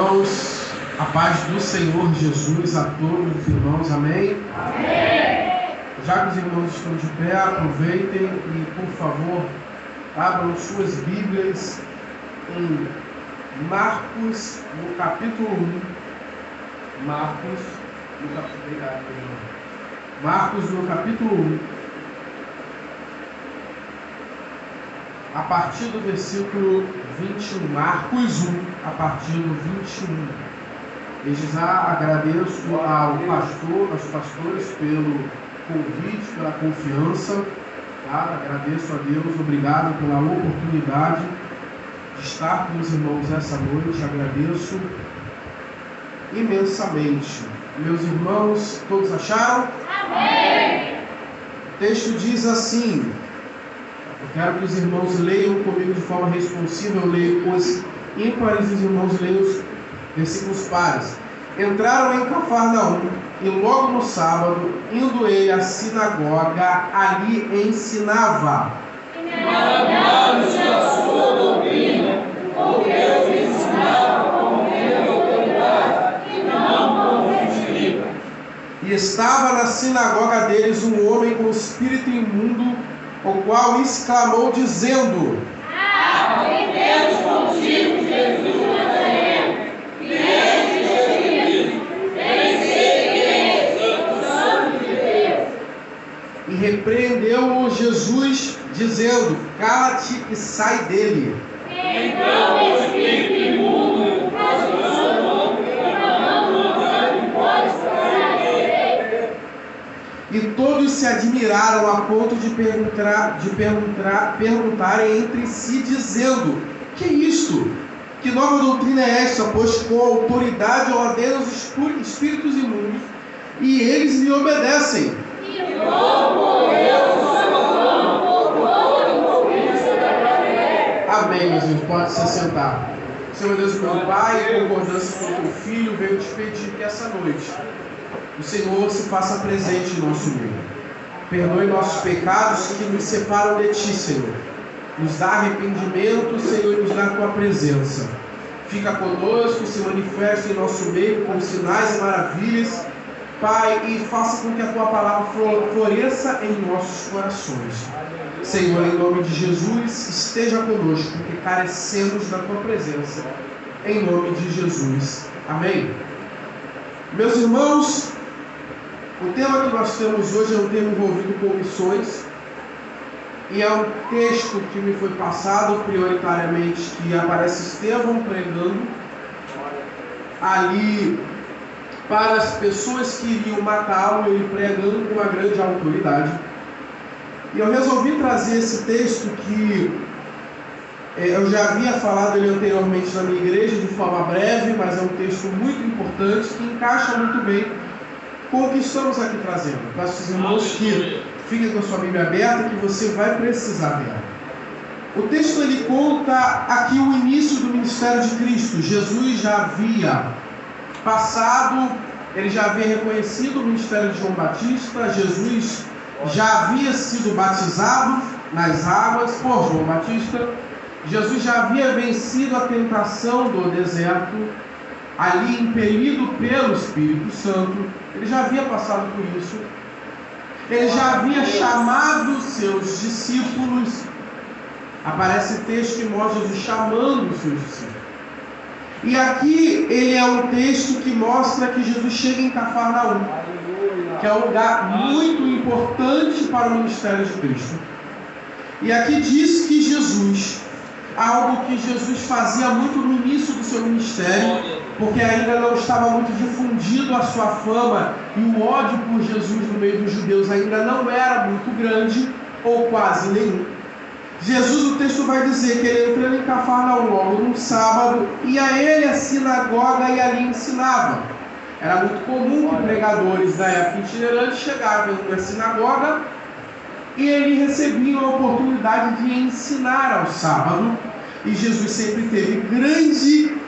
Irmãos, a paz do Senhor Jesus a todos os irmãos, amém? Amém. Já que os irmãos estão de pé, aproveitem e, por favor, abram suas Bíblias em Marcos, no capítulo 1. Marcos, no capítulo 1. A partir do versículo 21, Marcos 1, a partir do 21. Desde já agradeço aos pastores pelo convite, pela confiança, tá? Agradeço a Deus, obrigado pela oportunidade de estar com os irmãos essa noite, agradeço imensamente. Meus irmãos, todos acharam? Amém. O texto diz assim. Eu quero que os irmãos leiam comigo de forma responsiva. Eu leio os ímpares e os irmãos leiam os versículos pares. Entraram em Cafarnaum e logo no sábado, indo ele à sinagoga, ali ensinava. Maravilhados da sua doutrina, porque os ensinava com grande autoridade e não com mentira. E estava na sinagoga deles um homem com espírito imundo, o qual exclamou dizendo: Aprendemos contigo, Jesus de Nazaré, que és Cristo, vem ser quem és o Santo de Deus. E repreendeu-o Jesus, dizendo: Cala-te e sai dele. Então o espírito imundo, proclamando que pode sair dele. E todos se admiraram a ponto de perguntarem entre si, dizendo: Que é isto? Que nova doutrina é esta? Pois com autoridade ordena os espíritos imundos, e eles lhe obedecem. E logo eu salvando por toda a província da Galileia. Amém, meus irmãos. Pode se sentar. Senhor Deus, meu Pai, em concordância com o teu Filho, venho te pedir que essa noite o Senhor se faça presente em nosso meio. Perdoe nossos pecados que nos separam de Ti, Senhor. Nos dá arrependimento, Senhor, e nos dá a Tua presença. Fica conosco, se manifesta em nosso meio com sinais e maravilhas, Pai, e faça com que a Tua palavra floresça em nossos corações. Senhor, em nome de Jesus, esteja conosco, porque carecemos da Tua presença. Em nome de Jesus. Amém. Meus irmãos, o tema que nós temos hoje é um tema envolvido com missões, e é um texto que me foi passado prioritariamente, que aparece Estevão pregando ali para as pessoas que iriam matá-lo, ele pregando com uma grande autoridade. E eu resolvi trazer esse texto que eu já havia falado ele anteriormente na minha igreja de forma breve, mas é um texto muito importante que encaixa muito bem com o que estamos aqui trazendo. Peço aos irmãos que fiquem com a sua Bíblia aberta, que você vai precisar dela. O texto ele conta aqui o início do ministério de Cristo. Jesus já havia passado, ele já havia reconhecido o ministério de João Batista. Jesus já havia sido batizado nas águas por João Batista. Jesus já havia vencido a tentação do deserto, ali impelido pelo Espírito Santo. Ele já havia passado por isso. Ele já havia chamado seus discípulos. Aparece texto que mostra Jesus chamando os seus discípulos. E aqui ele é um texto que mostra que Jesus chega em Cafarnaum, que é um lugar muito importante para o ministério de Cristo. E aqui diz que Jesus, algo que Jesus fazia muito no início do seu ministério, porque ainda não estava muito difundido a sua fama, e o ódio por Jesus no meio dos judeus ainda não era muito grande, ou quase nenhum. Jesus, o texto vai dizer que ele entrou em Cafarnaum logo num sábado, ia a ele a sinagoga e ali ensinava. Era muito comum que pregadores da época itinerantes chegavam na sinagoga e ele recebia a oportunidade de ensinar ao sábado. E Jesus sempre teve grande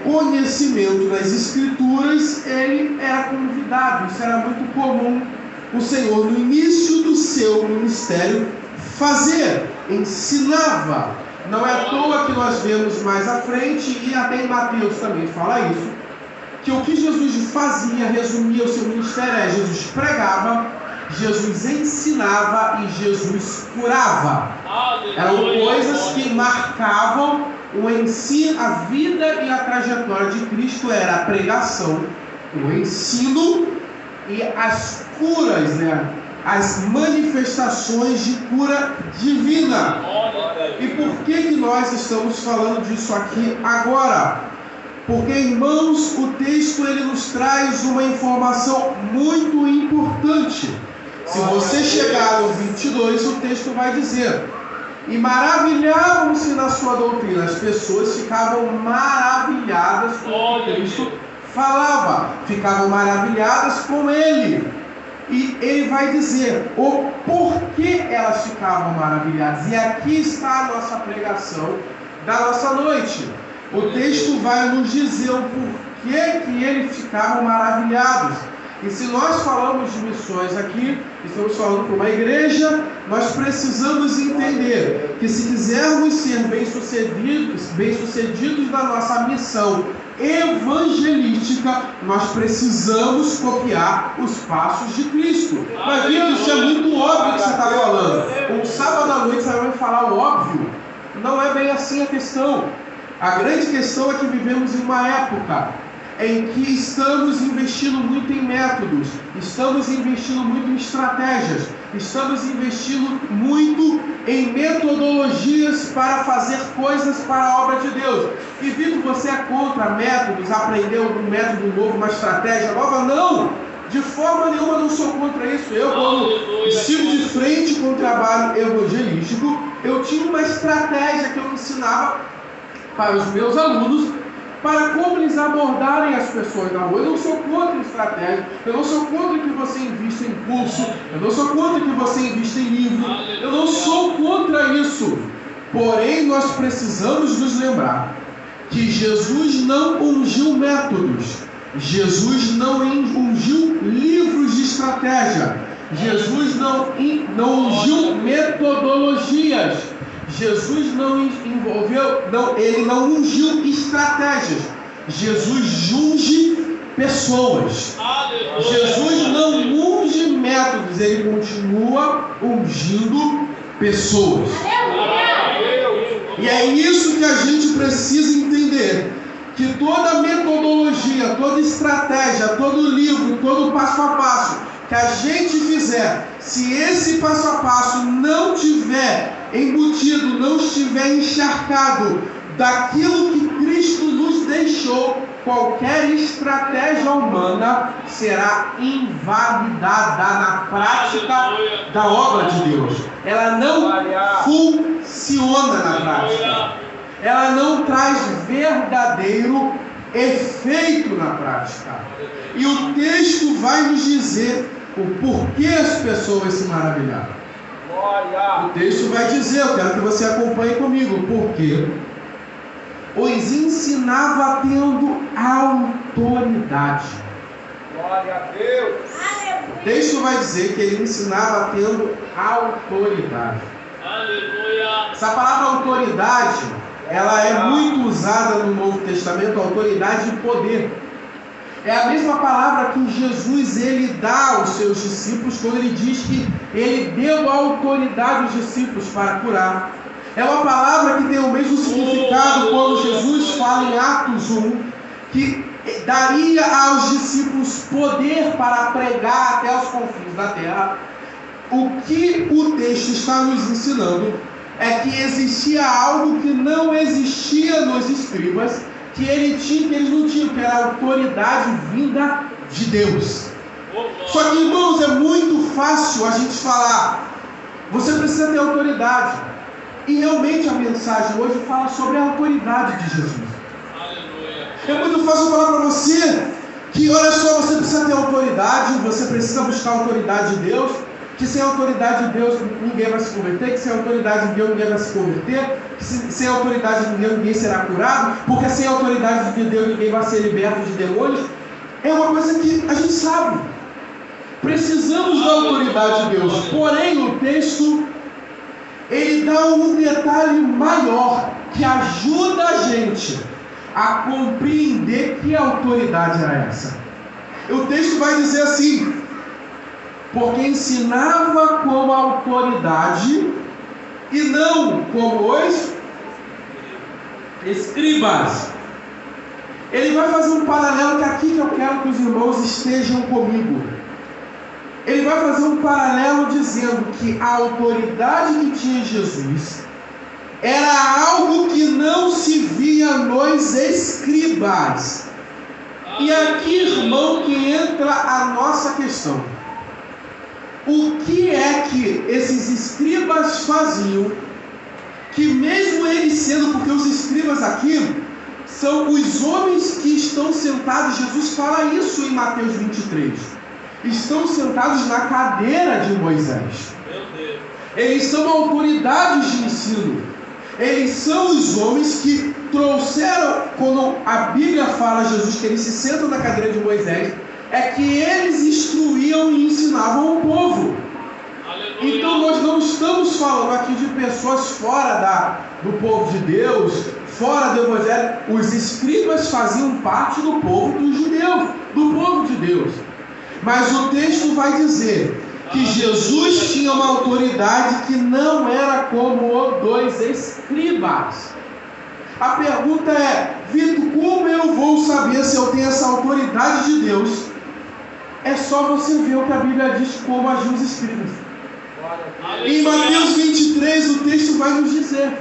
conhecimento das Escrituras, ele era convidado. Isso era muito comum o Senhor, no início do seu ministério, fazer. Ensinava Não é à toa que nós vemos mais à frente, e até em Mateus também fala isso, que o que Jesus fazia, resumia o seu ministério, é Jesus pregava, Jesus ensinava e Jesus curava. Eram coisas que marcavam o ensino, a vida e a trajetória de Cristo. Era a pregação, o ensino e as curas, né? As manifestações de cura divina. E por que nós estamos falando disso aqui agora? Porque, irmãos, o texto ele nos traz uma informação muito importante. Se você chegar no 22, o texto vai dizer: e maravilhavam-se na sua doutrina. As pessoas ficavam maravilhadas com o que Cristo falava, ficavam maravilhadas com ele. E ele vai dizer o porquê elas ficavam maravilhadas. E aqui está a nossa pregação da nossa noite. O texto vai nos dizer o porquê que eles ficavam maravilhados. E se nós falamos de missões aqui, estamos falando para uma igreja, nós precisamos entender que se quisermos ser bem-sucedidos na nossa missão evangelística, nós precisamos copiar os passos de Cristo. Mas isso é muito óbvio que você está falando. Um sábado à noite você vai falar o óbvio. Não é bem assim a questão. A grande questão é que vivemos em uma época em que estamos investindo muito em métodos, estamos investindo muito em estratégias, estamos investindo muito em metodologias para fazer coisas para a obra de Deus. E Vitor, você é contra métodos, aprender um método novo, uma estratégia nova? Não! De forma nenhuma não sou contra isso. Eu, quando estive de frente com o trabalho evangelístico, eu tinha uma estratégia que eu ensinava para os meus alunos, para como eles abordarem as pessoas na rua. Eu não sou contra estratégia, eu não sou contra que você invista em curso, eu não sou contra que você invista em livro, eu não sou contra isso. Porém, nós precisamos nos lembrar que Jesus não ungiu métodos, Jesus não ungiu livros de estratégia, Jesus não ungiu metodologias. Jesus ele não ungiu estratégias. Jesus unge pessoas. Jesus não unge métodos, ele continua ungindo pessoas. E é isso que a gente precisa entender, que toda metodologia, toda estratégia, todo livro, todo passo a passo que a gente fizer, se esse passo a passo não tiver embutido, não estiver encharcado daquilo que Cristo nos deixou, qualquer estratégia humana será invalidada na prática da obra de Deus. Ela não funciona na prática. Ela não traz verdadeiro efeito na prática. E o texto vai nos dizer o porquê as pessoas se maravilharam. O texto vai dizer, eu quero que você acompanhe comigo, porque os ensinava tendo autoridade. Glória a Deus. O texto vai dizer que ele ensinava tendo autoridade. Aleluia. Essa palavra autoridade, ela é muito usada no Novo Testamento, autoridade e poder. É a mesma palavra que Jesus ele dá aos seus discípulos quando ele diz que ele deu autoridade aos discípulos para curar. É uma palavra que tem o mesmo significado quando Jesus fala em Atos 1, que daria aos discípulos poder para pregar até os confins da terra. O que o texto está nos ensinando é que existia algo que não existia nos escribas, que ele tinha, que eles não tinham, que era a autoridade vinda de Deus. Só que, irmãos, é muito fácil a gente falar, você precisa ter autoridade. E realmente a mensagem hoje fala sobre a autoridade de Jesus. É muito fácil falar para você que, olha só, você precisa ter autoridade, você precisa buscar a autoridade de Deus, que sem a autoridade de Deus ninguém vai se converter, que sem a autoridade de Deus ninguém vai se converter, que sem a autoridade de Deus ninguém será curado, porque sem a autoridade de Deus ninguém vai ser liberto de demônios. É uma coisa que a gente sabe. Precisamos da autoridade de Deus. Porém, o texto ele dá um detalhe maior que ajuda a gente a compreender que autoridade era essa. O texto vai dizer assim: porque ensinava como autoridade e não como os escribas. Ele vai fazer um paralelo que eu quero que os irmãos estejam comigo. Ele vai fazer um paralelo dizendo que a autoridade que tinha Jesus era algo que não se via nos escribas. E aqui, irmão, que entra a nossa questão. O que é que esses escribas faziam, que mesmo eles sendo, porque os escribas aqui são os homens que estão sentados, Jesus fala isso em Mateus 23, estão sentados na cadeira de Moisés. Eles são autoridades de ensino. Eles são os homens que trouxeram, quando a Bíblia fala Jesus que eles se sentam na cadeira de Moisés, é que eles instruíam e ensinavam o povo. Aleluia. Então nós não estamos falando aqui de pessoas fora do povo de Deus, fora do Evangelho. Os escribas faziam parte do povo dos judeus, do povo de Deus. Mas o texto vai dizer que Jesus tinha uma autoridade que não era como o dos escribas. A pergunta é: Vitor, como eu vou saber se eu tenho essa autoridade de Deus? É só você ver o que a Bíblia diz como agiam os escribas. Em Mateus 23 o texto vai nos dizer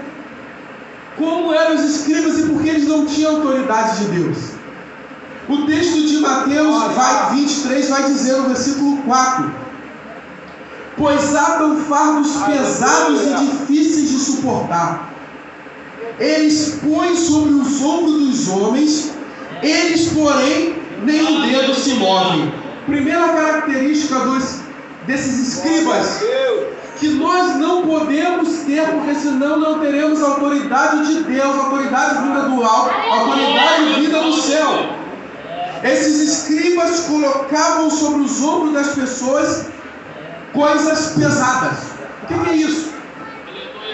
como eram os escribas e por que eles não tinham autoridade de Deus. O texto de Mateus 23 vai dizer no versículo 4: pois atam fardos pesados e difíceis de suportar. Eles põem sobre os ombros dos homens, eles, porém, nem o dedo se movem. Primeira característica desses escribas, que nós não podemos ter, porque senão não teremos a autoridade de Deus, a autoridade vinda do alto, a autoridade vinda do céu. Esses escribas colocavam sobre os ombros das pessoas coisas pesadas. O que é isso?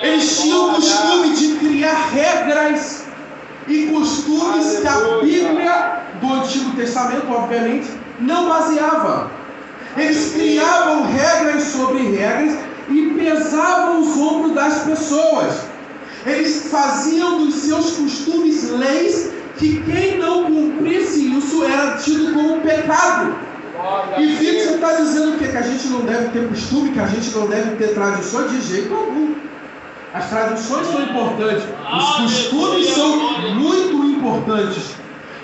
Eles tinham o costume de criar regras e costumes que a Bíblia do Antigo Testamento, obviamente, não baseava. Eles criavam regras sobre regras e pesavam os ombros das pessoas. Eles faziam dos seus costumes leis que quem não cumprisse isso era tido como pecado. E Vitor, você está dizendo o quê? Que a gente não deve ter costume, que a gente não deve ter tradições? De jeito algum. As tradições são importantes, os costumes são muito importantes.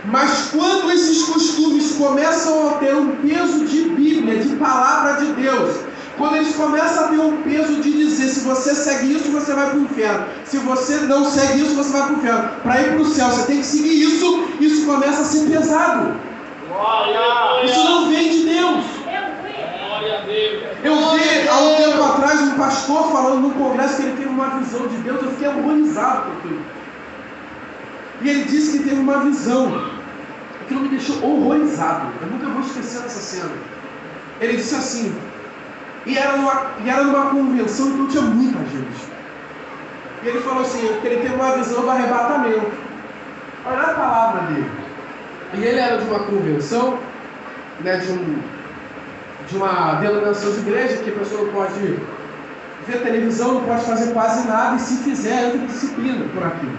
Mas quando esses costumes começam a ter um peso de Bíblia, de palavra de Deus, quando eles começam a ter um peso de dizer: se você segue isso, você vai para o inferno, se você não segue isso, você vai para o inferno, para ir para o céu, você tem que seguir isso, isso começa a ser pesado. Isso não vem de Deus. Eu vi há um tempo atrás um pastor falando num congresso que ele teve uma visão de Deus. Eu fiquei agonizado com aquilo. E ele disse que teve uma visão. Aquilo me deixou horrorizado. Eu nunca vou esquecer dessa cena. Ele disse assim, e era numa convenção, então tinha muita gente. E ele falou assim, que ele teve uma visão do arrebatamento. Olha a palavra dele. E ele era de uma convenção, né, de uma denominação de igreja, que a pessoa não pode ver televisão, não pode fazer quase nada, e se fizer, entra disciplina por aquilo.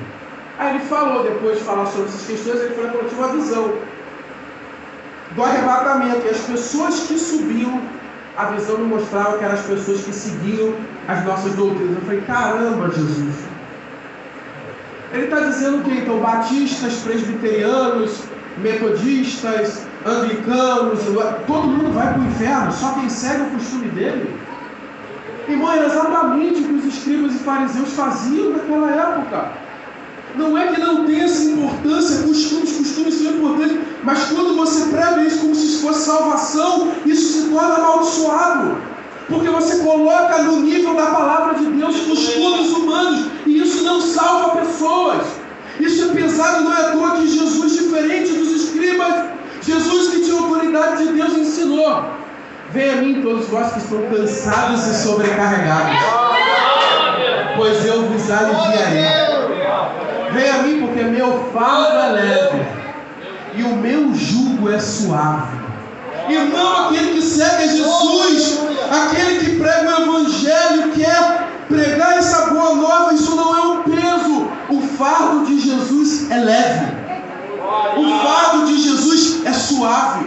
Aí ele falou, depois de falar sobre essas questões, ele falou que eu tinha uma visão do arrebatamento, e as pessoas que subiam, a visão me mostrava que eram as pessoas que seguiam as nossas doutrinas. Eu falei: caramba, Jesus. Ele está dizendo o que então? Batistas, presbiterianos, metodistas, anglicanos, todo mundo vai para o inferno, só quem segue o costume dele? Irmão, era exatamente o que os escribas e fariseus faziam naquela época. Não é que não tenha essa importância, costumes são importantes, mas quando você prega isso como se fosse salvação, isso se torna amaldiçoado, porque você coloca no nível da palavra de Deus costumes humanos, e isso não salva pessoas. Isso é pesado, não é à toa que Jesus, diferente dos escribas, Jesus, que tinha autoridade de Deus, ensinou: venha a mim todos vós que estão cansados e sobrecarregados. pois eu vos aliviarei. Venha a mim, porque meu fardo é leve e o meu jugo é suave. E não aquele que segue Jesus, aquele que prega o Evangelho, quer pregar essa boa nova, isso não é um peso. O fardo de Jesus é leve. O fardo de Jesus é suave.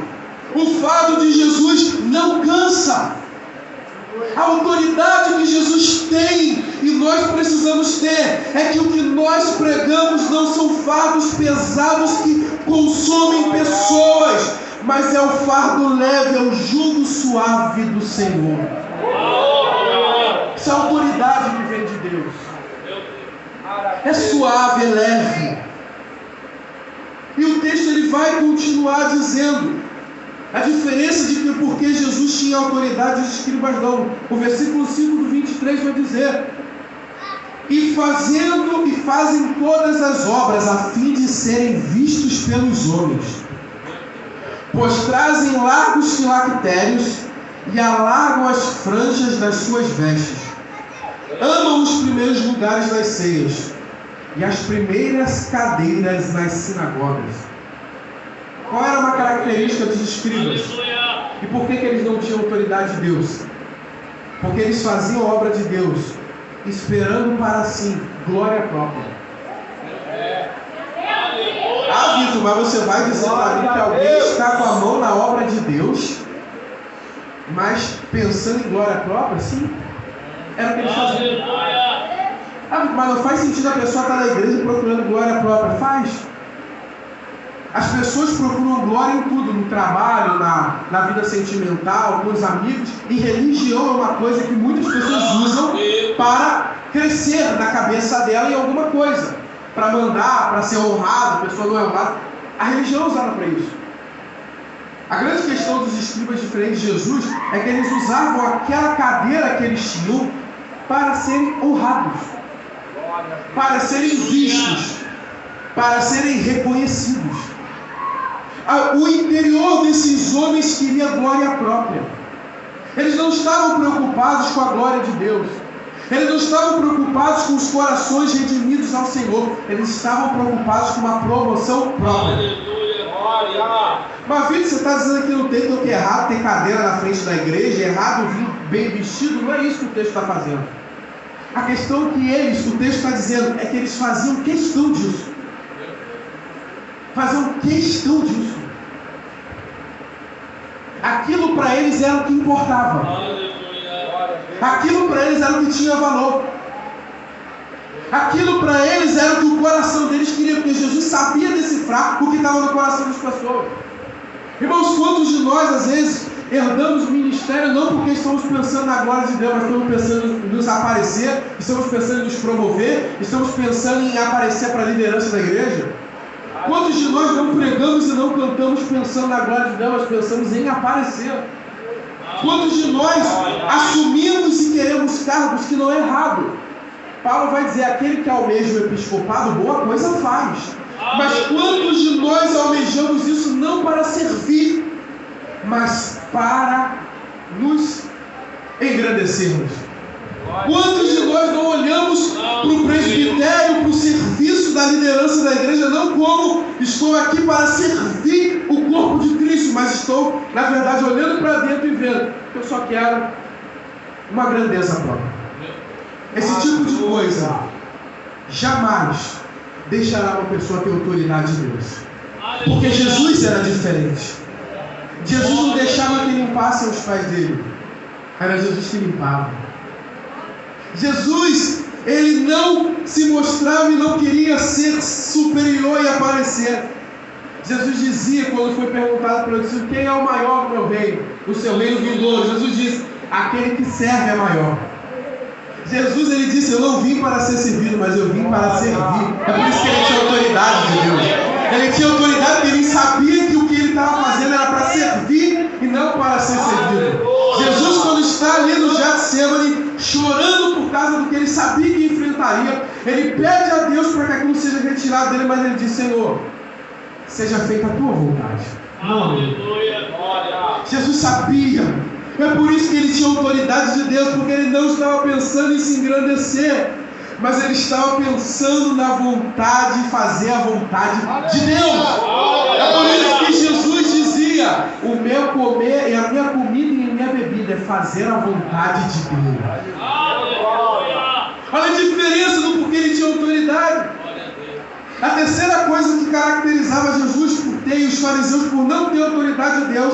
O fardo de Jesus não cansa. A autoridade que Jesus tem e nós precisamos ter é que o que nós pregamos não são fardos pesados que consomem pessoas, mas é o fardo leve, é o jugo suave do Senhor. Essa é a autoridade que vem de Deus. É suave, é leve. E o texto ele vai continuar dizendo a diferença de que porque Jesus tinha autoridade, os escribas não. O versículo 5 do 23 vai dizer: e fazem todas as obras a fim de serem vistos pelos homens, pois trazem largos filactérios e alargam as franjas das suas vestes. Amam os primeiros lugares nas ceias e as primeiras cadeiras nas sinagogas. Qual era uma característica dos escribas? E por que eles não tinham autoridade de Deus? Porque eles faziam a obra de Deus esperando para si glória própria. Ah, Vitor, mas você vai dizer para mim que alguém está com a mão na obra de Deus, mas pensando em glória própria? Sim, era o que eles faziam. Ah, mas não faz sentido a pessoa estar na igreja procurando glória própria. Faz. As pessoas procuram glória em tudo, no trabalho, na vida sentimental, com os amigos. E religião é uma coisa que muitas pessoas usam para crescer na cabeça dela em alguma coisa. Para mandar, para ser honrado, a pessoa não é honrada. A religião é usada para isso. A grande questão dos escribas diferentes de Jesus é que eles usavam aquela cadeira que eles tinham para serem honrados, para serem vistos, para serem reconhecidos. O interior desses homens queria glória própria. Eles não estavam preocupados com a glória de Deus. Eles não estavam preocupados com os corações redimidos ao Senhor. Eles estavam preocupados com uma promoção própria. Mas Vitor, você está dizendo que não tem que é errado ter cadeira na frente da igreja, é errado vir bem vestido? Não é isso que o texto está fazendo. A questão que o texto está dizendo é que eles faziam questão disso. Faziam questão disso. Aquilo para eles era o que importava. Aquilo para eles era o que tinha valor. Aquilo para eles era o que o coração deles queria, porque Jesus sabia decifrar o que estava no coração das pessoas. Irmãos, quantos de nós às vezes herdamos o ministério não porque estamos pensando na glória de Deus, mas estamos pensando em nos aparecer, estamos pensando em nos promover, estamos pensando em aparecer para a liderança da igreja? Quantos de nós não pregamos e não cantamos pensando na glória de Deus, mas pensamos em aparecer? Quantos de nós assumimos e queremos cargos que não é errado? Paulo vai dizer, aquele que almeja o episcopado, boa coisa faz. Mas quantos de nós almejamos isso não para servir, mas para nos engrandecermos? Quantos de nós não olhamos para o presbitério, para o serviço da liderança da igreja, não como estou aqui para servir o corpo de Cristo, mas estou, na verdade, olhando para dentro e vendo que eu só quero uma grandeza própria. Esse tipo de coisa jamais deixará uma pessoa ter autoridade de Deus. Porque Jesus era diferente. Jesus não deixava que limpassem os pés dele. Era Jesus que limpava. Jesus, ele não se mostrava e não queria ser superior e aparecer. Jesus dizia, quando foi perguntado para ele, quem é o maior do meu reino? O seu reino vindouro. Jesus disse, aquele que serve é maior. Jesus, ele disse, eu não vim para ser servido, mas eu vim para servir. É por isso que ele tinha autoridade de Deus. Ele tinha autoridade porque ele sabia que o que ele estava fazendo era para servir e não para ser servido. Jesus, quando está ali no Getsemane, chorando por causa do que ele sabia que enfrentaria, ele pede a Deus para que aquilo seja retirado dele, mas ele diz, Senhor, seja feita a tua vontade. Jesus sabia. É por isso que ele tinha autoridade de Deus, porque ele não estava pensando em se engrandecer. mas ele estava pensando na vontade, fazer a vontade de Deus. É por isso que Jesus dizia: o meu comer e a minha comida e a minha bebida é fazer a vontade de Deus. Olha a diferença do porquê ele tinha autoridade. A terceira coisa que caracterizava Jesus por ter e os fariseus por não ter autoridade de Deus,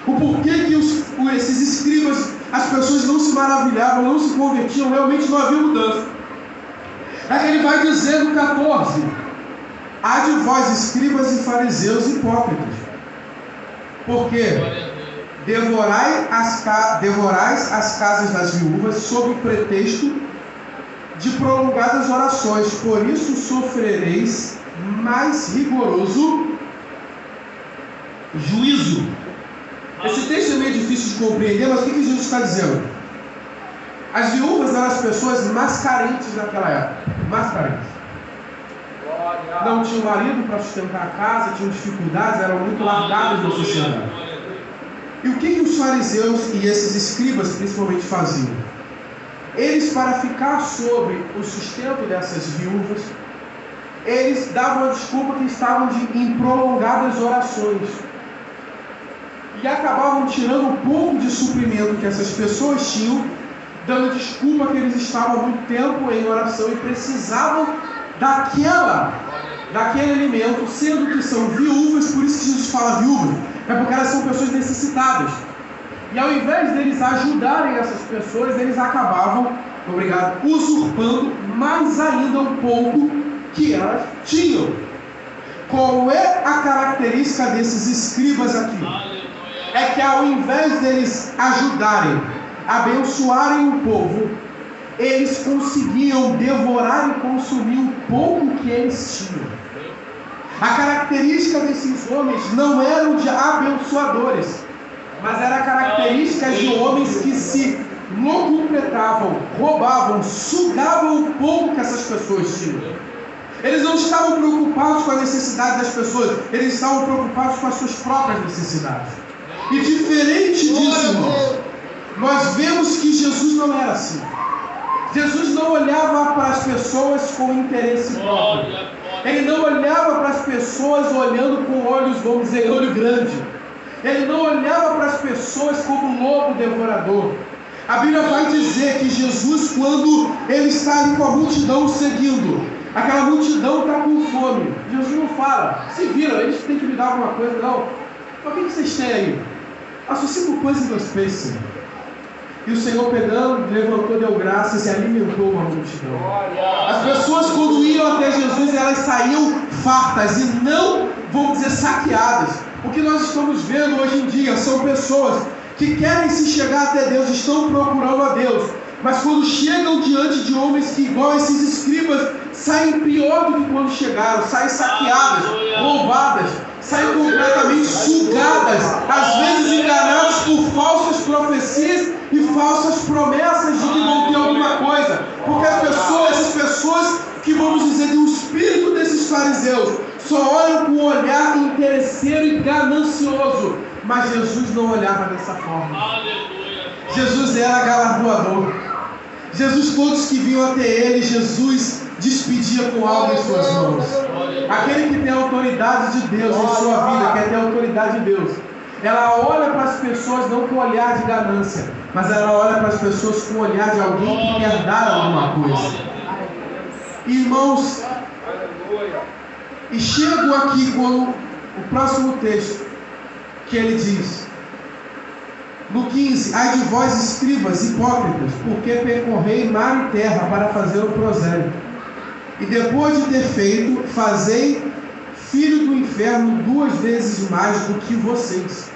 o porquê que esses escribas, as pessoas não se maravilhavam, não se convertiam, realmente não havia mudança. É que ele vai dizer no 14: há de vós escribas e fariseus hipócritas, porque devorais as casas das viúvas sob o pretexto de prolongadas orações, por isso sofrereis mais rigoroso juízo. Esse texto é meio difícil de compreender, mas o que Jesus está dizendo? As viúvas eram as pessoas mais carentes naquela época, mais carentes. Não tinham marido para sustentar a casa, tinham dificuldades, eram muito largadas na sociedade. E o que os fariseus e esses escribas principalmente faziam? Eles, para ficar sobre o sustento dessas viúvas, eles davam a desculpa que estavam em prolongadas orações. E acabavam tirando um pouco de suprimento que essas pessoas tinham, dando desculpa que eles estavam há muito tempo em oração e precisavam daquele alimento, sendo que são viúvas. Por isso que Jesus fala viúvas, é porque elas são pessoas necessitadas. E ao invés deles ajudarem essas pessoas, eles acabavam, usurpando mais ainda um pouco que elas tinham. Qual é a característica desses escribas aqui? É que ao invés deles ajudarem, abençoarem o povo, eles conseguiam devorar e consumir o pouco que eles tinham. A característica desses homens não eram de abençoadores, mas era característica de homens que se locupletavam, roubavam, sugavam o pouco que essas pessoas tinham. Eles não estavam preocupados com a necessidade das pessoas, eles estavam preocupados com as suas próprias necessidades. E diferente disso, irmãos, nós vemos que Jesus não era assim. Jesus não olhava para as pessoas com interesse próprio. Ele não olhava para as pessoas olhando com olhos, vamos dizer, olho grande. Ele não olhava para as pessoas como lobo devorador. A Bíblia vai dizer que Jesus, quando ele está ali com a multidão seguindo, aquela multidão está com fome, Jesus não fala: se viram, eles têm que me dar alguma coisa. Não. Mas o que vocês têm aí? Só 5 pães e 2 peixes. E o Senhor pegando, levantou, deu graças e alimentou uma multidão. As pessoas, quando iam até Jesus, elas saíam fartas e não, vamos dizer, saqueadas. O que nós estamos vendo hoje em dia são pessoas que querem se chegar até Deus, estão procurando a Deus, mas quando chegam diante de homens que, igual esses escribas, saem pior do que quando chegaram, saem saqueadas, roubadas, saem completamente sugadas, às vezes enganados por falsas profecias e falsas promessas de que vão ter alguma coisa, porque essas pessoas que, vamos dizer, têm o espírito desses fariseus, só olham com um olhar interesseiro e ganancioso. Mas Jesus não olhava dessa forma. Jesus era galardoador. Jesus, todos que vinham até ele, Jesus despedia com algo em suas mãos. Aquele que tem a autoridade de Deus em sua vida, quer ter a autoridade de Deus, ela olha para as pessoas não com olhar de ganância, mas ela olha para as pessoas com o olhar de alguém que quer dar alguma coisa. Irmãos, e chego aqui com o próximo texto, que ele diz, no 15: ai de vós escribas hipócritas, porque percorrei mar e terra para fazer o prosélito, e depois de ter feito, fazei filho do inferno 2 vezes mais do que vocês.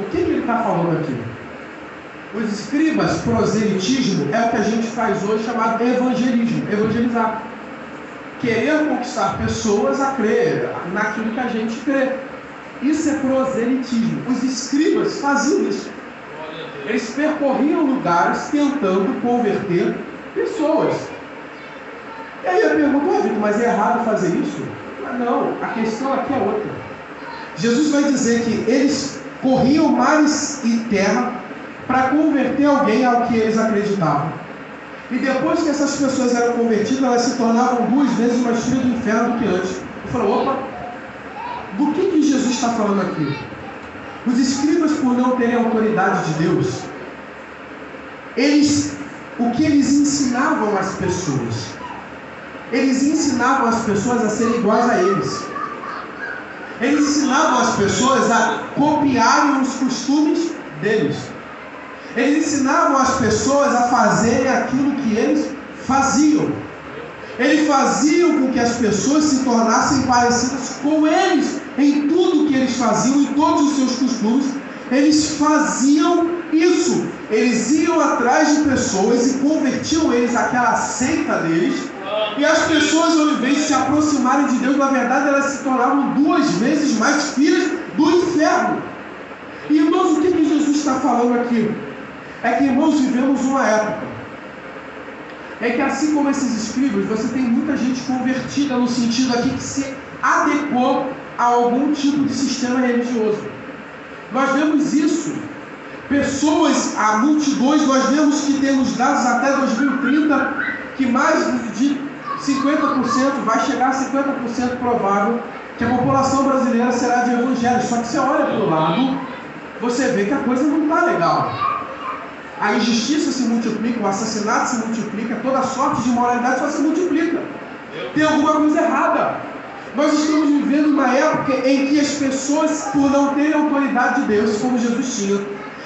O que ele está falando aqui? Os escribas, proselitismo, é o que a gente faz hoje chamado evangelismo, evangelizar. Querer conquistar pessoas a crer naquilo que a gente crê. Isso é proselitismo. Os escribas faziam isso. Eles percorriam lugares tentando converter pessoas. E aí eu pergunto: Vitor, mas é errado fazer isso? Mas não, a questão aqui é outra. Jesus vai dizer que eles corriam mares e terra para converter alguém ao que eles acreditavam. E depois que essas pessoas eram convertidas, elas se tornavam 2 vezes mais filhas do inferno do que antes. Eu falei, opa, do que Jesus está falando aqui? Os escribas, por não terem autoridade de Deus, o que eles ensinavam às pessoas? Eles ensinavam as pessoas a serem iguais a eles. Eles ensinavam as pessoas a copiarem os costumes deles. Eles ensinavam as pessoas a fazerem aquilo que eles faziam. Eles faziam com que as pessoas se tornassem parecidas com eles em tudo que eles faziam, em todos os seus costumes. Eles faziam isso. Eles iam atrás de pessoas e convertiam eles àquela seita deles. E as pessoas, ao invés de se aproximarem de Deus, na verdade, elas se tornavam 2 vezes mais filhas do inferno. E, irmãos, o que Jesus está falando aqui? É que, irmãos, vivemos uma época é que, assim como esses escribas, você tem muita gente convertida no sentido aqui que se adequou a algum tipo de sistema religioso. Nós vemos isso. Pessoas, a multidões, nós vemos que temos dados até 2030 que mais de 50%, vai chegar a 50% provável que a população brasileira será de evangélicos. Só que você olha para o lado, você vê que a coisa não está legal. A injustiça se multiplica, o assassinato se multiplica, toda sorte de imoralidade só se multiplica. Tem alguma coisa errada. Nós estamos vivendo uma época em que as pessoas, por não terem autoridade de Deus, como Jesus tinha,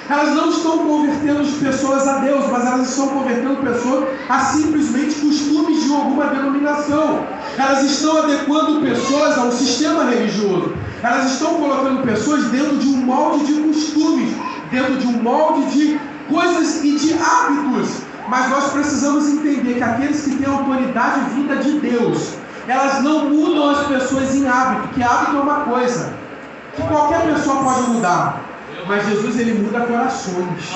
elas não estão convertendo pessoas a Deus, mas elas estão convertendo pessoas a simplesmente costumes de alguma denominação. Elas estão adequando pessoas a um sistema religioso. Elas estão colocando pessoas dentro de um molde de costumes, dentro de um molde de coisas e de hábitos. Mas nós precisamos entender que aqueles que têm autoridade vinda de Deus, elas não mudam as pessoas em hábito, que hábito é uma coisa que qualquer pessoa pode mudar. Mas Jesus, ele muda corações.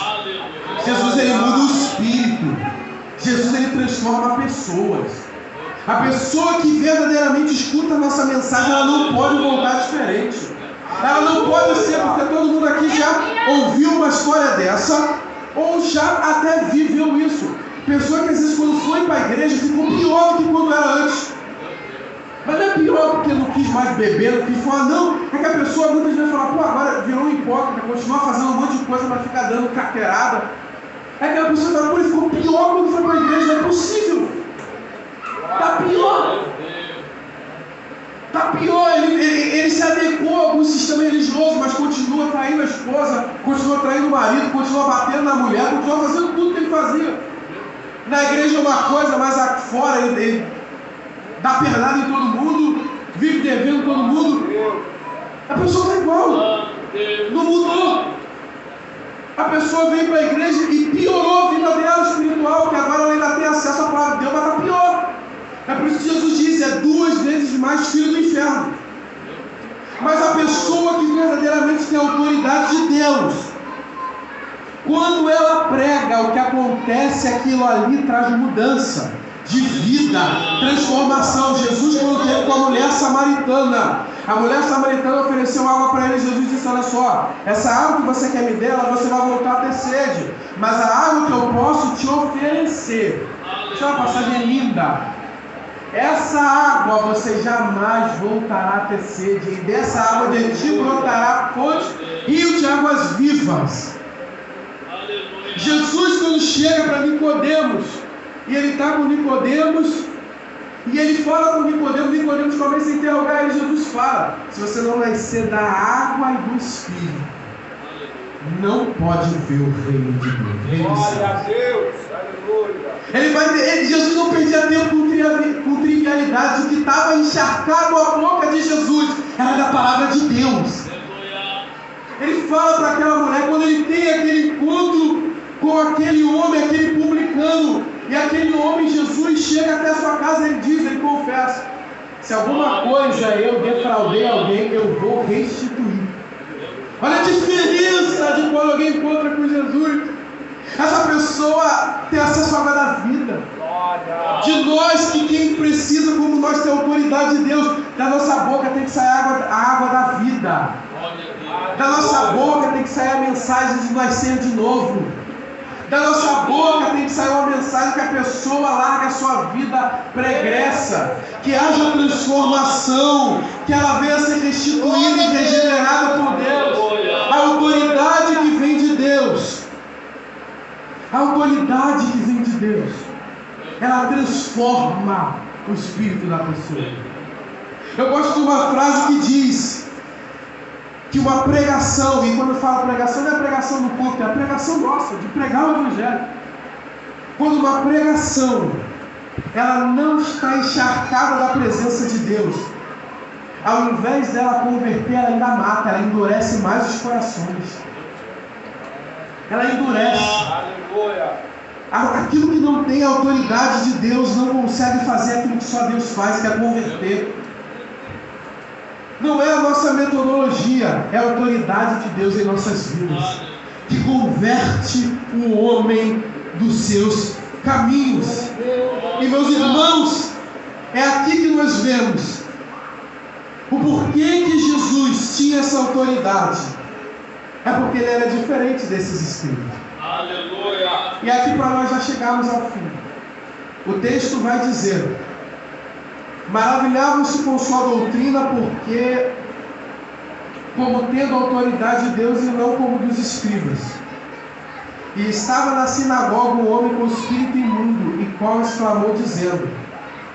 Jesus, ele muda o espírito. Jesus, ele transforma pessoas. A pessoa que verdadeiramente escuta a nossa mensagem, ela não pode voltar diferente. Ela não pode ser, porque todo mundo aqui já ouviu uma história dessa, ou já até viveu isso. Pessoa que às vezes quando foi para a igreja ficou pior do que quando era antes. Mas não é pior porque não quis mais beber, não quis falar, não. É que a pessoa muitas vezes fala, pô, agora virou um hipócrita, continua fazendo um monte de coisa, mas fica dando carteirada. É que a pessoa fala, pô, ele ficou pior quando foi para a igreja, não é possível. Está pior. Está pior, ele se adequou a algum sistema religioso, mas continua traindo a esposa, continua traindo o marido, continua batendo na mulher, continua fazendo tudo que ele fazia. Na igreja é uma coisa, mas fora ele dá pernada em todo mundo, vive devendo todo mundo. A pessoa está igual, não mudou. A pessoa veio para a igreja e piorou a vida dela espiritual, que agora ela ainda tem acesso à palavra de Deus, mas está pior. É por isso que Jesus diz, é 2 vezes mais filho do inferno. Mas a pessoa que verdadeiramente tem a autoridade de Deus, quando ela prega, o que acontece, aquilo ali traz mudança de vida, transformação. Jesus, quando teve com a mulher samaritana, a mulher samaritana ofereceu água para ele. Jesus disse, olha só, essa água que você quer me dar, você vai voltar a ter sede, mas a água que eu posso te oferecer, isso é uma passagem linda. Essa água você jamais voltará a ter sede, e dessa água de ti brotará fonte, rio de águas vivas. Jesus, quando chega para Nicodemos, e ele está com Nicodemos, e ele fala com Nicodemos, Nicodemos começa a interrogar ele. Jesus fala, se você não nascer da água e do Espírito, não pode ver o reino de Deus. Glória a Deus, aleluia. Jesus não perdia tempo com trivialidades. O que estava encharcado a boca de Jesus era da palavra de Deus. Ele fala para aquela mulher, quando ele tem aquele encontro com aquele homem, aquele publicano, e aquele homem, Jesus, chega até a sua casa, ele diz, ele confessa, se alguma coisa eu defraudei alguém, eu vou restituir. Olha a diferença de quando alguém encontra com Jesus. Essa pessoa tem acesso à água da vida. De nós, que quem precisa, como nós, tem autoridade de Deus, da nossa boca tem que sair a água da vida. Da nossa boca tem que sair a mensagem de nascer de novo. Da nossa boca tem que sair uma mensagem que a pessoa largue a sua vida pregressa, que haja transformação, que ela venha a ser restituída e regenerada por Deus. A autoridade que vem de Deus, a autoridade que vem de Deus, ela transforma o espírito da pessoa. Eu gosto de uma frase que diz que uma pregação, e quando eu falo pregação, não é a pregação do culto, é a pregação nossa, de pregar o Evangelho. Quando uma pregação, ela não está encharcada da presença de Deus, ao invés dela converter, ela ainda mata, ela endurece mais os corações. Ela endurece. Aquilo que não tem a autoridade de Deus não consegue fazer aquilo que só Deus faz, que é converter. Não é a nossa metodologia, é a autoridade de Deus em nossas vidas, que converte o homem dos seus caminhos. E meus irmãos, é aqui que nós vemos o porquê que Jesus tinha essa autoridade. É porque ele era diferente desses espíritos. Aleluia. E aqui para nós já chegamos ao fim. O texto vai dizer: maravilhavam-se com sua doutrina, porque como tendo a autoridade de Deus e não como dos escribas. E estava na sinagoga um homem com espírito imundo, e qual exclamou dizendo: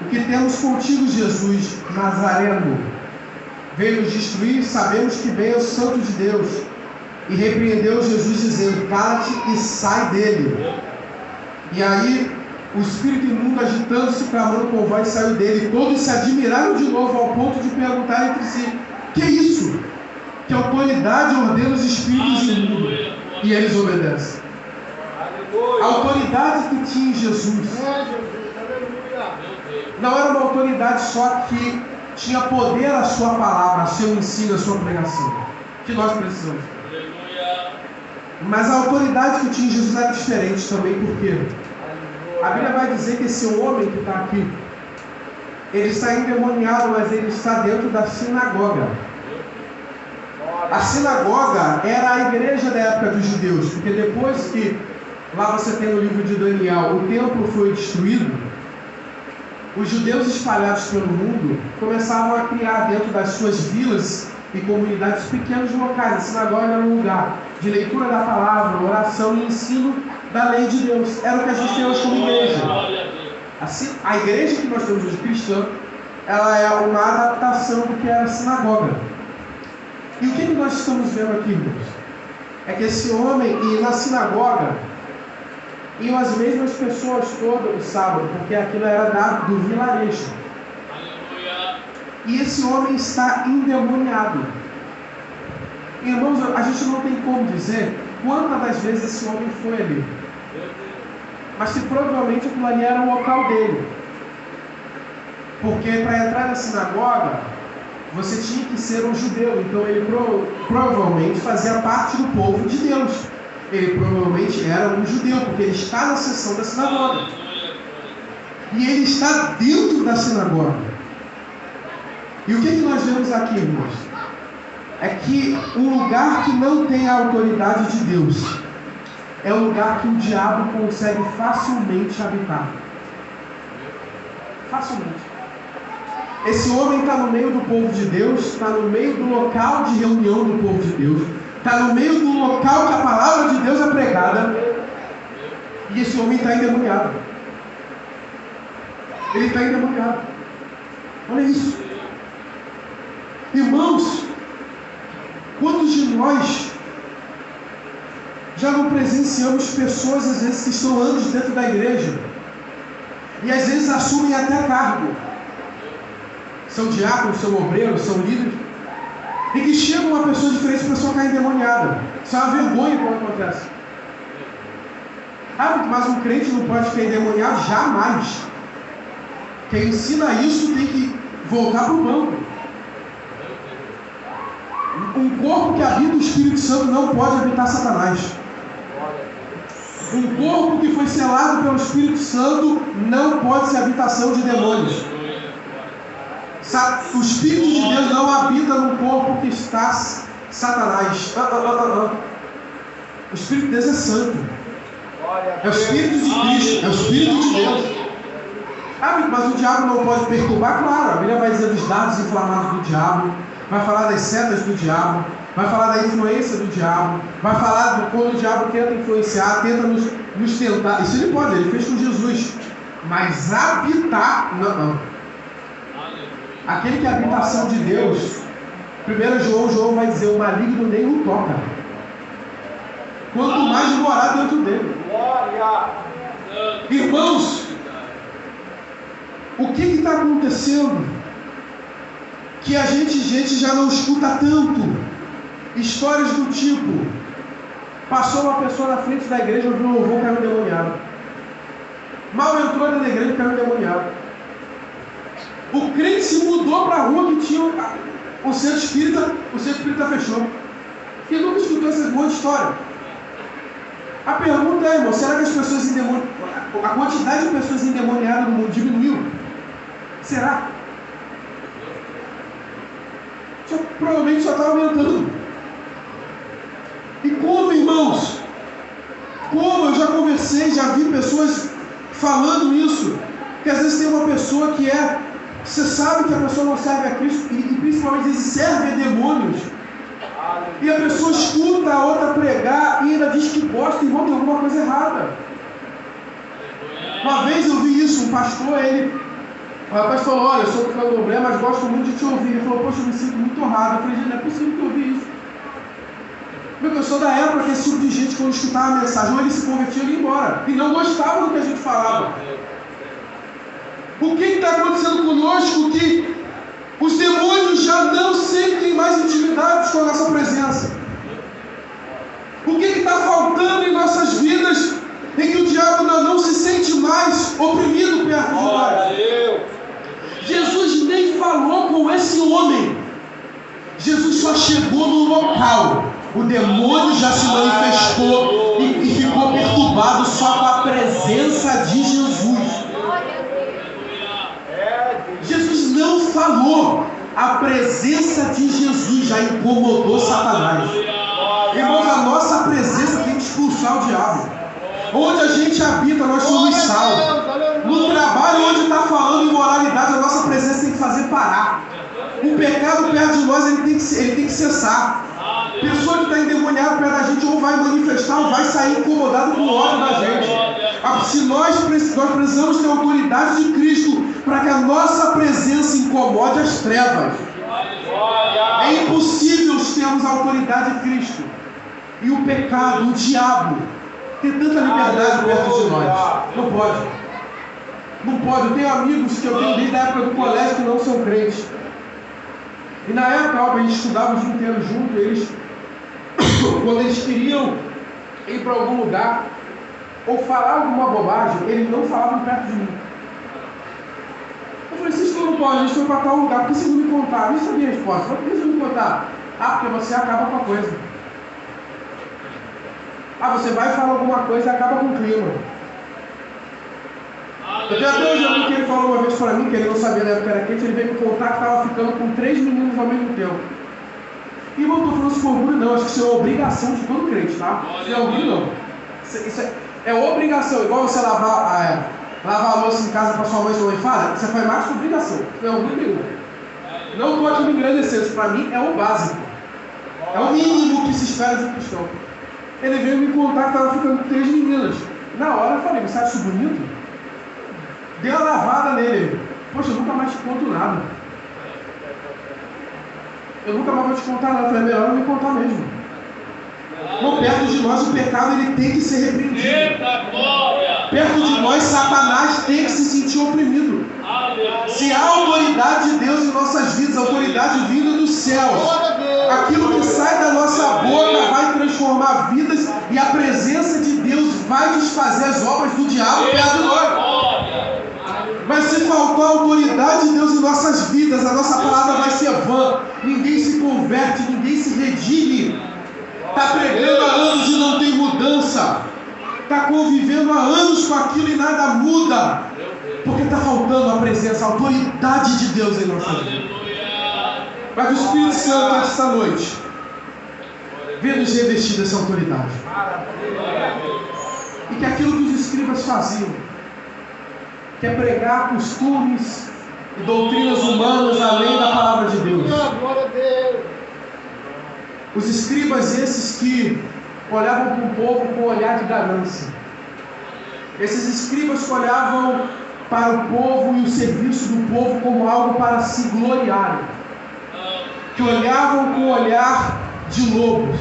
o que temos contigo, Jesus Nazareno? Veio nos destruir, sabemos que vem o Santo de Deus. E repreendeu Jesus dizendo: cala-te e sai dele. E aí o espírito imundo, agitando-se, clamando com voz, saiu dele. E todos se admiraram de novo, ao ponto de perguntar entre si: que é isso? Que autoridade ordena os espíritos imundos? E eles obedecem. A autoridade que tinha em Jesus não era uma autoridade só que tinha poder a sua palavra, a seu ensino, a sua pregação, que nós precisamos. Mas a autoridade que tinha em Jesus era diferente também, porque a Bíblia vai dizer que esse homem que está aqui, ele está endemoniado, mas ele está dentro da sinagoga. A sinagoga era a igreja da época dos judeus, porque depois que, lá você tem no livro de Daniel, o templo foi destruído, os judeus espalhados pelo mundo começavam a criar dentro das suas vilas e comunidades pequenos locais. A sinagoga era um lugar de leitura da palavra, oração e ensino da lei de Deus. Era o que a gente tem hoje como igreja. A igreja que nós temos hoje cristã, ela é uma adaptação do que era a sinagoga. E o que nós estamos vendo aqui, irmãos? É que esse homem, e na sinagoga, iam as mesmas pessoas todo o sábado, porque aquilo era do vilarejo. E esse homem está endemoniado. Irmãos, a gente não tem como dizer quantas das vezes esse homem foi ali. Mas que provavelmente aquilo ali era o local dele. Porque para entrar na sinagoga, você tinha que ser um judeu. Então ele provavelmente fazia parte do povo de Deus. Ele provavelmente era um judeu, porque ele está na seção da sinagoga. E ele está dentro da sinagoga. E o que nós vemos aqui, irmãos? É que um lugar que não tem a autoridade de Deus é um lugar que o diabo consegue facilmente habitar. Facilmente. Esse homem está no meio do povo de Deus, está no meio do local de reunião do povo de Deus, está no meio do local que a palavra de Deus é pregada, e esse homem está endemoniado. Ele está endemoniado. Olha isso. Irmãos, quantos de nós já não presenciamos pessoas, às vezes, que estão anos dentro da igreja, e às vezes assumem até cargo, são diáconos, são obreiros, são líderes, e que chega uma pessoa diferente, a pessoa cai endemoniada. Isso é uma vergonha quando acontece. Mas um crente não pode ficar endemoniado? Jamais. Quem ensina isso tem que voltar para o banco. Um corpo que habita o Espírito Santo não pode habitar Satanás. Um corpo que foi selado pelo Espírito Santo não pode ser habitação de demônios. O Espírito de Deus não habita num corpo que está Satanás. O Espírito de Deus é santo. É o Espírito de Cristo, é o Espírito de Deus. Ah, mas o diabo não pode perturbar? Claro, a Bíblia vai dizer dos dardos inflamados do diabo, vai falar das setas do diabo, vai falar da influência do diabo, vai falar de quando o diabo tenta influenciar, tenta nos tentar. Isso ele pode, ele fez com Jesus. Mas habitar, não. Aquele que é a habitação de Deus, 1 João vai dizer, o maligno nem o toca. Quanto mais morar dentro dele. Irmãos, o que está acontecendo? Que a gente já não escuta tanto histórias do tipo: passou uma pessoa na frente da igreja, ouviu um louvor, caiu endemoniado. Mal entrou na igreja, caiu endemoniado. O crente se mudou para a rua que tinha o centro espírita fechou. Quem nunca escutou essa monte de história? A pergunta é, irmão, será que as pessoas a quantidade de pessoas endemoniadas no mundo diminuiu? Será? Provavelmente só está aumentando. E como, irmãos? Como eu já conversei, já vi pessoas falando isso, que às vezes tem uma pessoa que você sabe que a pessoa não serve a Cristo, e principalmente às vezes serve a demônios, e a pessoa escuta a outra pregar e ainda diz que gosta, irmão, tem alguma coisa errada. Uma vez eu vi isso, um pastor, o rapaz falou: olha, eu sou do candomblé, mas gosto muito de te ouvir. Ele falou: poxa, eu me sinto muito honrado. Eu falei: gente, não é possível que eu ouvi isso. Eu sou da época que esse tipo de gente, quando escutava a mensagem, ou ele se convertia ou ele ia embora, e não gostava do que a gente falava. O que está acontecendo conosco? Que os demônios já não sentem mais intimidade com a nossa presença. O que está faltando em nossas vidas em que o diabo não se sente mais oprimido perto de nós? Jesus nem falou com esse homem. Jesus só chegou no local. O demônio já se manifestou e ficou perturbado só com a presença de Jesus. Jesus não falou. A presença de Jesus já incomodou Satanás. Irmãos, a nossa presença tem que expulsar o diabo. Onde a gente habita, nós somos sal. No trabalho onde está falando imoralidade, a nossa presença tem que fazer parar. O pecado perto de nós, ele tem que cessar. Pessoa que está endemoniada perto da gente ou vai manifestar ou vai sair incomodado com o ódio da gente. Se nós precisamos ter a autoridade de Cristo para que a nossa presença incomode as trevas. É impossível termos a autoridade de Cristo e o pecado, o diabo, ter tanta liberdade perto de nós. Não pode. Não pode. Eu tenho amigos que eu tenho desde a época do colégio que não são crentes. E na época, a gente estudava o dia inteiro junto, eles, quando eles queriam ir para algum lugar ou falar alguma bobagem, eles não falavam perto de mim. Eu falei: vocês estão no pode, a gente foi para tal lugar, por que vocês não me contaram? Eu nem sabia a resposta. Por que vocês não me contaram? Porque você acaba com a coisa. Você vai falar alguma coisa e acaba com o clima. Eu tenho até hoje amigo que ele falou uma vez para mim, que ele não sabia na época que era quente, ele veio me contar que estava ficando com 3 meninos ao mesmo tempo. E não estou falando isso por orgulho não, acho que isso é obrigação de todo crente, tá? Isso é orgulho não. Isso é obrigação, igual você lavar a louça em casa para sua mãe e sua mãe fala, você faz mais que obrigação, não é orgulho nenhum. Não estou aqui me engrandecendo, isso para mim é o básico. É o mínimo que se espera de um cristão. Ele veio me contar que estava ficando com 3 meninas. Na hora eu falei: você acha isso bonito? Dei uma lavada nele. Poxa, eu nunca mais te conto nada. Eu nunca mais vou te contar nada. Eu falei: melhor não me contar mesmo. Não, perto de nós o pecado ele tem que ser repreendido. Perto de nós Satanás tem que se sentir oprimido. Se há autoridade de Deus em nossas vidas, autoridade vinda dos céus, aquilo que sai da nossa boca vai transformar vidas e a presença de Deus vai desfazer as obras do diabo perto de nós. Mas se faltar a autoridade de Deus em nossas vidas, a nossa palavra vai ser vã. Ninguém se converte, ninguém se redime. Está pregando há anos e não tem mudança. Está convivendo há anos com aquilo e nada muda. Porque está faltando a presença, a autoridade de Deus em nossas vidas. Mas o Espírito Santo esta noite venha nos revestir dessa autoridade. e que aquilo que os escribas faziam, que é pregar costumes e doutrinas humanas além da palavra de Deus. Glória a Deus. Os escribas esses que olhavam para o povo com um olhar de ganância. Esses escribas que olhavam para o povo e o serviço do povo como algo para se gloriarem. Que olhavam com um olhar de lobos.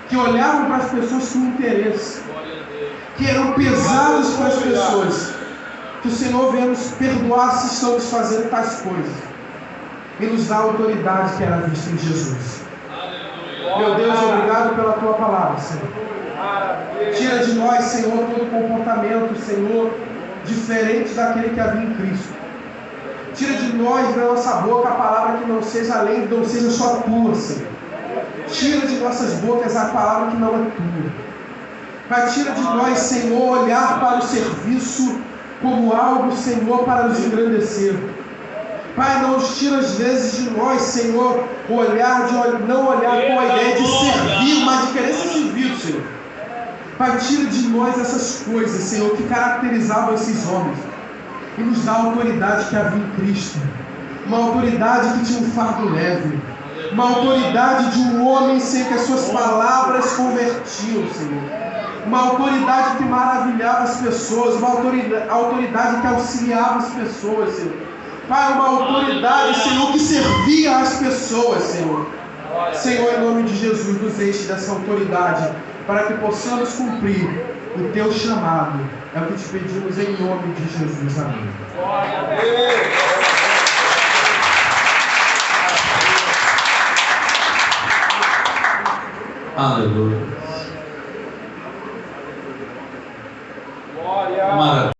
Que olhavam para as pessoas com interesse. Que eram pesados para as pessoas. Que o Senhor venha nos perdoar se estamos fazendo tais coisas. E nos dá a autoridade que era vista em Jesus. Meu Deus, obrigado pela Tua palavra, Senhor. Tira de nós, Senhor, todo comportamento, Senhor, diferente daquele que havia em Cristo. Tira de nós, da nossa boca, a palavra que não seja além, não seja só Tua, Senhor. Tira de nossas bocas a palavra que não é Tua. Pai, tira de nós, Senhor, olhar para o serviço como algo, Senhor, para nos engrandecer. Pai, não os tira às vezes de nós, Senhor, o olhar de não olhar com a ideia de servir, mas de querer ser servido, Senhor. Pai, tira de nós essas coisas, Senhor, que caracterizavam esses homens e nos dá a autoridade que havia em Cristo. Uma autoridade que tinha um fardo leve. Uma autoridade de um homem sem que as suas palavras convertiam, Senhor. Uma autoridade que maravilhava as pessoas. Uma autoridade que auxiliava as pessoas, Senhor. Pai, uma autoridade, Senhor, que servia às pessoas, Senhor. Senhor, em nome de Jesus, nos enche dessa autoridade, para que possamos cumprir o Teu chamado. É o que te pedimos em nome de Jesus. Amém. Glória a Deus. Aleluia.